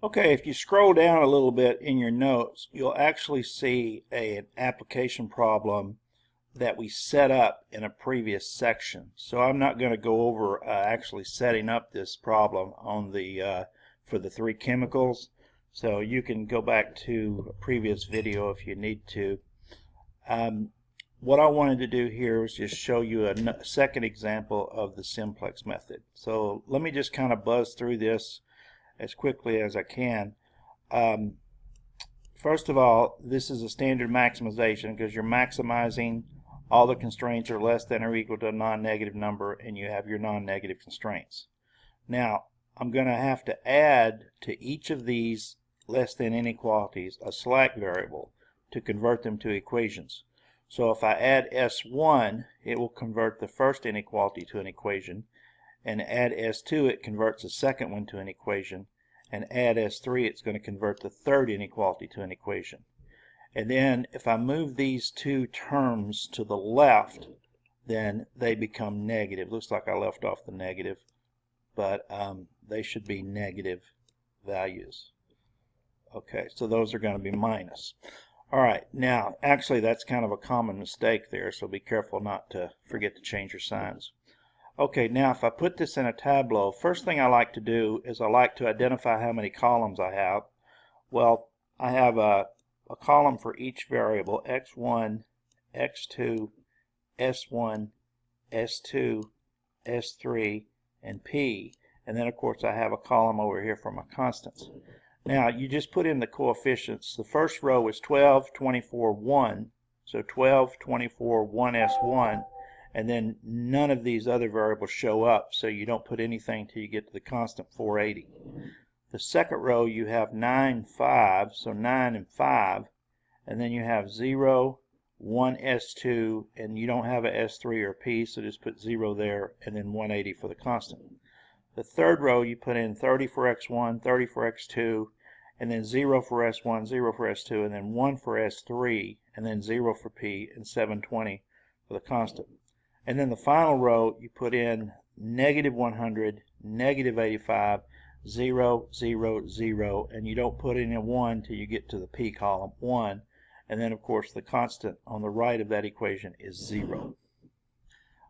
Okay, if you scroll down a little bit in your notes, you'll actually see an application problem that we set up in a previous section. So I'm not going to go over actually setting up this problem on the for the three chemicals. So you can go back to a previous video if you need to. What I wanted to do here was just show you a second example of the simplex method. So let me just kind of buzz through this as quickly as I can. First of all, this is a standard maximization because you're maximizing all the constraints are less than or equal to a non-negative number, and you have your non-negative constraints. Now, I'm going to have to add to each of these less than inequalities a slack variable to convert them to equations. So if I add S1, it will convert the first inequality to an equation, and add S2, it converts the second one to an equation, and add S3, it's going to convert the third inequality to an equation. And then if I move these two terms to the left, then they become negative. Looks like I left off the negative, but they should be negative values. Okay, so those are going to be minus. Alright, now actually that's kind of a common mistake there, so be careful not to forget to change your signs. Okay, now if I put this in a tableau, first thing I like to do is I like to identify how many columns I have. Well, I have a column for each variable, x1, x2, s1, s2, s3, and p. And then of course I have a column over here for my constants. Now you just put in the coefficients. The first row is 12, 24, 1. So 12, 24, 1, s1. And then none of these other variables show up, so you don't put anything till you get to the constant 480. The second row you have 9, 5, so 9 and 5, and then you have 0, 1, S2, and you don't have a S3 or P, so just put 0 there, and then 180 for the constant. The third row you put in 30 for X1, 30 for X2, and then 0 for S1, 0 for S2, and then 1 for S3, and then 0 for P, and 720 for the constant. And then the final row you put in negative 100, negative 85, 0, 0, 0, and you don't put in a 1 till you get to the P column, 1, and then of course the constant on the right of that equation is 0.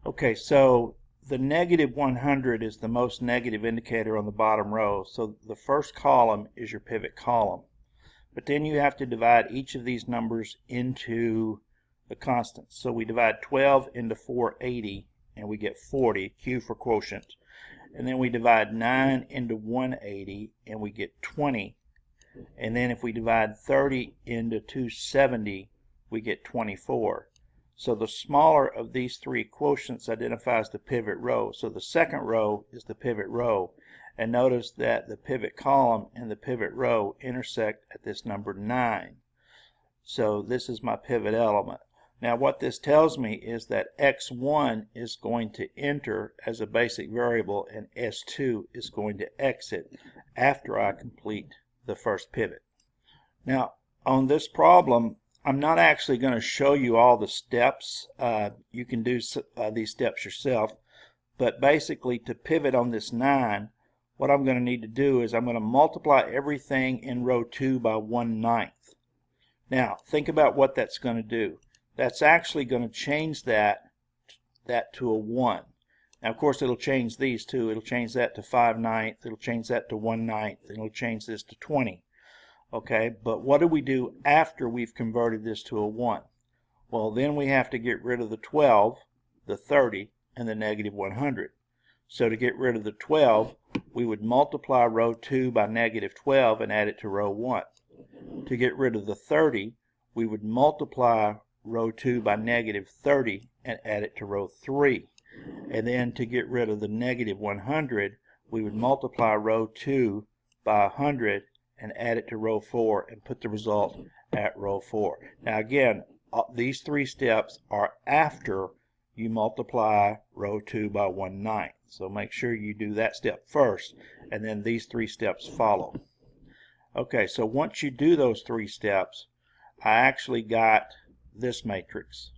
Okay, so the negative 100 is the most negative indicator on the bottom row, so the first column is your pivot column. But then you have to divide each of these numbers into the constants. So we divide 12 into 480 and we get 40, Q for quotient. And then we divide 9 into 180 and we get 20. And then if we divide 30 into 270, we get 24. So the smaller of these three quotients identifies the pivot row. So the second row is the pivot row. And notice that the pivot column and the pivot row intersect at this number 9. So this is my pivot element. Now what this tells me is that x1 is going to enter as a basic variable and s2 is going to exit after I complete the first pivot. Now on this problem, I'm not actually going to show you all the steps. You can do these steps yourself, but basically to pivot on this 9, what I'm going to need to do is I'm going to multiply everything in row 2 by 1/9. Now think about what that's going to do. That's actually going to change that to a 1. Now of course it'll change these two. It'll change that to 5/9, it'll change that to 1/9, and it'll change this to 20. Okay, but what do we do after we've converted this to a 1? Well, then we have to get rid of the 12, the 30, and the negative 100. So to get rid of the 12, we would multiply row 2 by negative 12 and add it to row 1. To get rid of the 30, we would multiply row 2 by negative 30 and add it to row 3. And then to get rid of the negative 100, we would multiply row 2 by 100 and add it to row 4 and put the result at row 4. Now again, these three steps are after you multiply row 2 by 1/9. So make sure you do that step first, and then these three steps follow. Okay, so once you do those three steps, I actually got this matrix,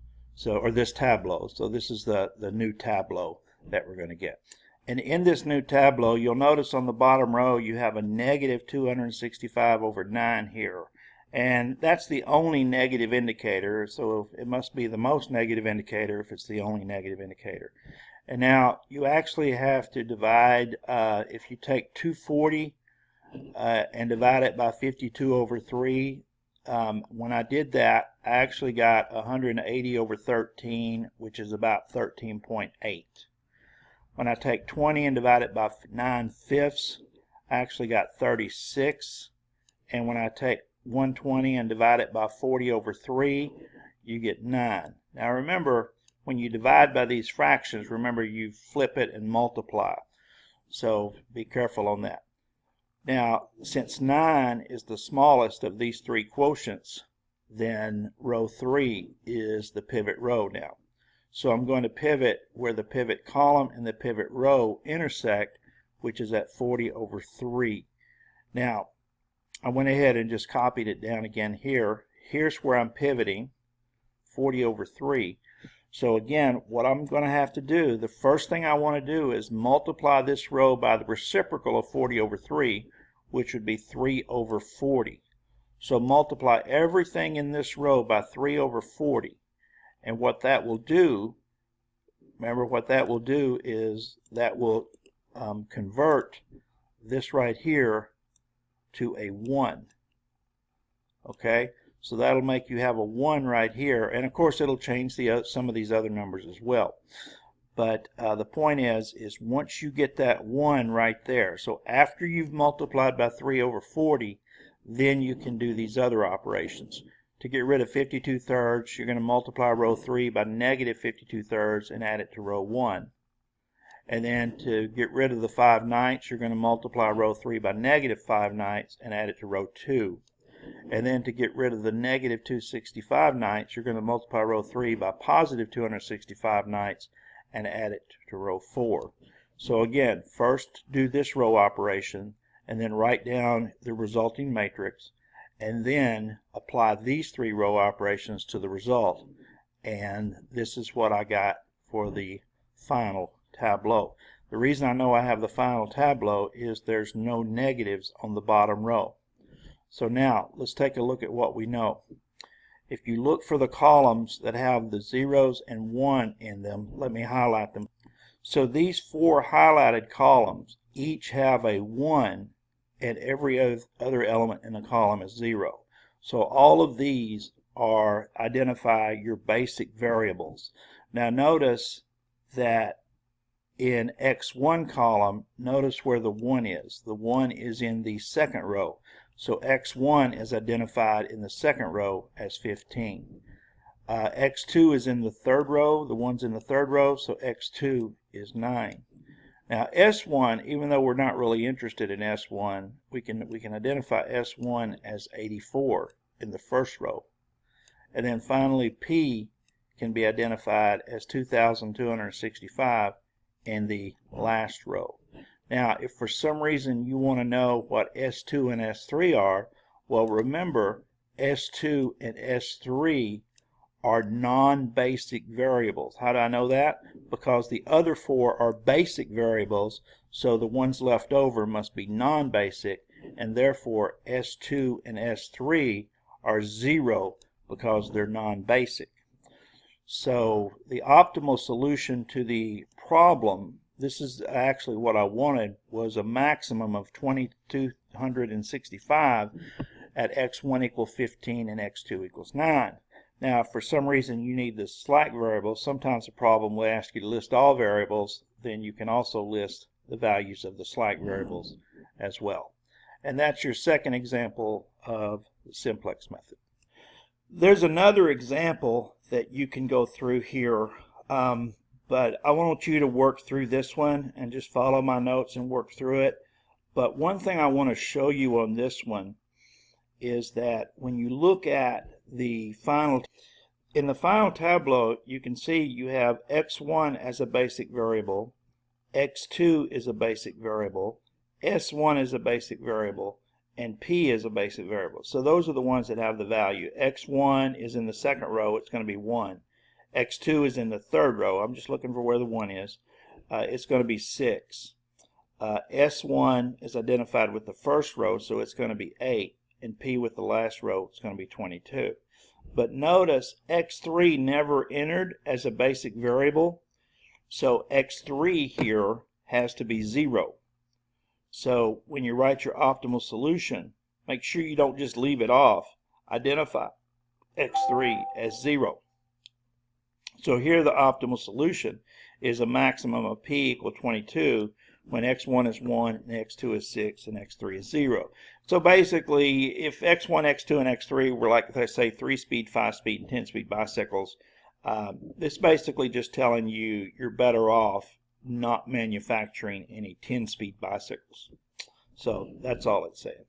or this tableau. So this is the new tableau that we're going to get. And in this new tableau, you'll notice on the bottom row you have a negative 265 over 9 here. And that's the only negative indicator, so it must be the most negative indicator if it's the only negative indicator. And now you actually have to divide, if you take 240 and divide it by 52 over 3, when I did that, I actually got 180 over 13, which is about 13.8. When I take 20 and divide it by 9/5, I actually got 36. And when I take 120 and divide it by 40 over 3, you get 9. Now remember, when you divide by these fractions, remember you flip it and multiply. So be careful on that. Now, since 9 is the smallest of these three quotients, then row 3 is the pivot row now. So I'm going to pivot where the pivot column and the pivot row intersect, which is at 40 over 3. Now, I went ahead and just copied it down again here. Here's where I'm pivoting, 40 over 3. So again, what I'm going to have to do, the first thing I want to do is multiply this row by the reciprocal of 40 over 3, which would be 3 over 40. So multiply everything in this row by 3 over 40. And what that will do, remember what that will do is that will convert this right here to a 1. Okay, so that'll make you have a 1 right here, and of course it'll change some of these other numbers as well. But the point is once you get that 1 right there, so after you've multiplied by 3 over 40, then you can do these other operations. To get rid of 52 thirds, you're going to multiply row 3 by negative 52 thirds and add it to row 1. And then to get rid of the 5/9, you're going to multiply row 3 by negative 5/9 and add it to row 2. And then to get rid of the negative 265/9, you're going to multiply row 3 by positive 265/9 and add it to row 4. So again, first do this row operation and then write down the resulting matrix, and then apply these three row operations to the result. And this is what I got for the final tableau. The reason I know I have the final tableau is there's no negatives on the bottom row. So now let's take a look at what we know. If you look for the columns that have the zeros and 1 in them, let me highlight them. So these 4 highlighted columns each have a 1, and every other element in the column is 0. So all of these identify your basic variables. Now notice that in X1 column, notice where the 1 is. The 1 is in the second row. So X1 is identified in the second row as 15. X2 is in the third row. The 1's in the third row, so X2 is 9. Now S1, even though we're not really interested in S1, we can identify S1 as 84 in the first row. And then finally P can be identified as 2,265 in the last row. Now if for some reason you want to know what S2 and S3 are, well remember S2 and S3 are non-basic variables. How do I know that? Because the other 4 are basic variables, so the ones left over must be non-basic, and therefore S2 and S3 are 0 because they're non-basic. So the optimal solution to the problem, this is actually what I wanted, was a maximum of 2265 at x1 equals 15 and x2 equals 9. Now, if for some reason you need the slack variable, sometimes the problem will ask you to list all variables, then you can also list the values of the slack variables as well. And that's your second example of the simplex method. There's another example that you can go through here, but I want you to work through this one and just follow my notes and work through it. But one thing I want to show you on this one is that when you look at in the final tableau, you can see you have x1 as a basic variable, x2 is a basic variable, s1 is a basic variable, and p is a basic variable. So those are the ones that have the value. x1 is in the second row, it's going to be 1. x2 is in the third row, I'm just looking for where the 1 is. it's going to be 6. S1 is identified with the first row, so it's going to be 8, and P with the last row is going to be 22. But notice X3 never entered as a basic variable, so X3 here has to be 0. So when you write your optimal solution, make sure you don't just leave it off. Identify X3 as 0. So here the optimal solution is a maximum of P equal 22 when X1 is 1, and X2 is 6, and X3 is 0. So basically, if X1, X2, and X3 were like, let's say, 3-speed, 5-speed, and 10-speed bicycles, it's basically just telling you you're better off not manufacturing any 10-speed bicycles. So that's all it's saying.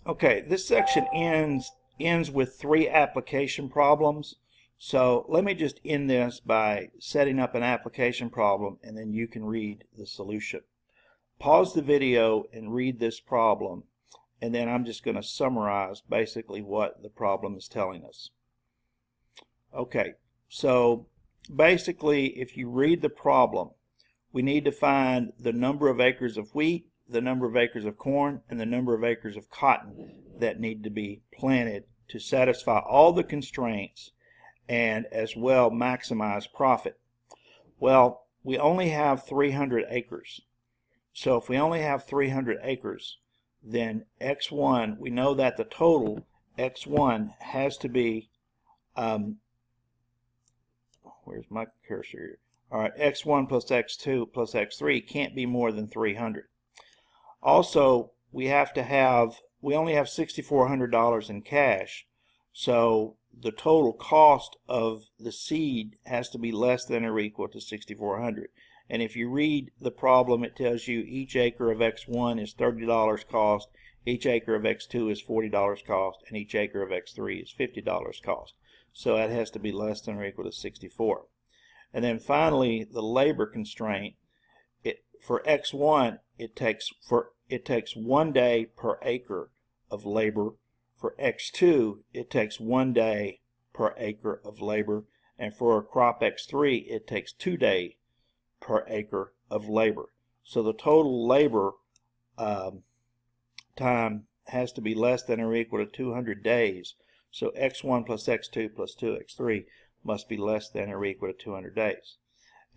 Okay, this section ends with 3 application problems. So let me just end this by setting up an application problem, and then you can read the solution. Pause the video and read this problem, and then I'm just going to summarize basically what the problem is telling us. Okay, so basically if you read the problem, we need to find the number of acres of wheat, the number of acres of corn, and the number of acres of cotton that need to be planted to satisfy all the constraints and as well maximize profit. Well, we only have 300 acres. So if we only have 300 acres, then X1, we know that the total X1 has to be, where's my cursor here? All right, X1 plus X2 plus X3 can't be more than 300. Also, we only have $6,400 in cash, so the total cost of the seed has to be less than or equal to $6,400. And if you read the problem, it tells you each acre of X1 is $30 cost, each acre of X2 is $40 cost, and each acre of X3 is $50 cost. So that has to be less than or equal to 64. And then finally, the labor constraint. For X1, it takes 1 day per acre of labor. For X2, it takes 1 day per acre of labor, and for crop X3, it takes 2 days per acre of labor. So the total labor time has to be less than or equal to 200 days. So X1 plus X2 plus 2X3 must be less than or equal to 200 days.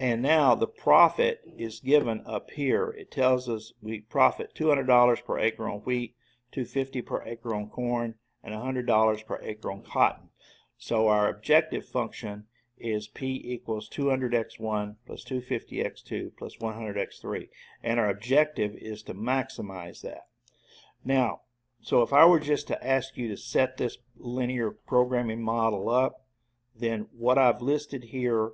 And now the profit is given up here. It tells us we profit $200 per acre on wheat, $250 per acre on corn, and $100 per acre on cotton. So our objective function is P equals 200x1 plus 250x2 plus 100x3. And our objective is to maximize that. Now, so if I were just to ask you to set this linear programming model up, then what I've listed here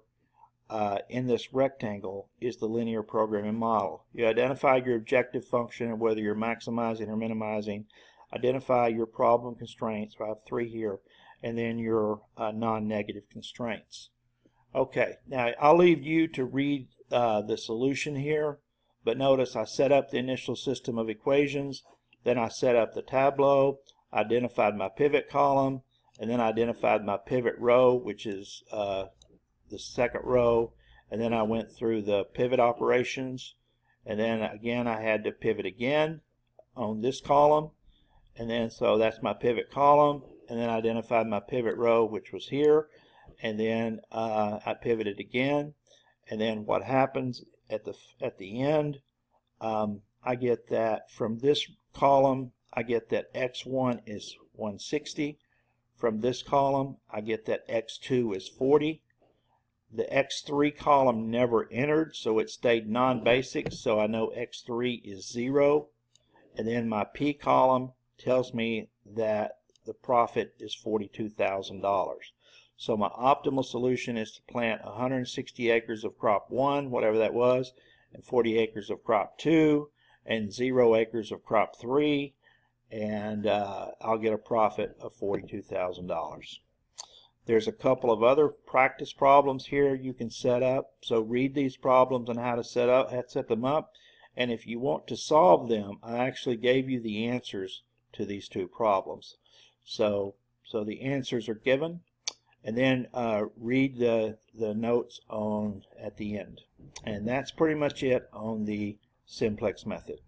in this rectangle is the linear programming model. You identify your objective function and whether you're maximizing or minimizing. Identify your problem constraints. I have 3 here, and then your non-negative constraints. Okay, now I'll leave you to read the solution here, but notice I set up the initial system of equations, then I set up the tableau, identified my pivot column, and then identified my pivot row, which is the second row, and then I went through the pivot operations, and then again I had to pivot again on this column, and then so that's my pivot column, and then I identified my pivot row, which was here, and then I pivoted again, and then what happens at the end, I get that from this column I get that X1 is 160. From this column I get that X2 is 40. The X3 column never entered, so it stayed non-basic, so I know X3 is 0. And then my P column tells me that the profit is $42,000. So my optimal solution is to plant 160 acres of crop 1, whatever that was, and 40 acres of crop 2, and 0 acres of crop 3, and I'll get a profit of $42,000. There's a couple of other practice problems here you can set up, so read these problems and how to set them up, and if you want to solve them, I actually gave you the answers to these 2 problems. So the answers are given, and then read the notes on at the end. And that's pretty much it on the simplex method.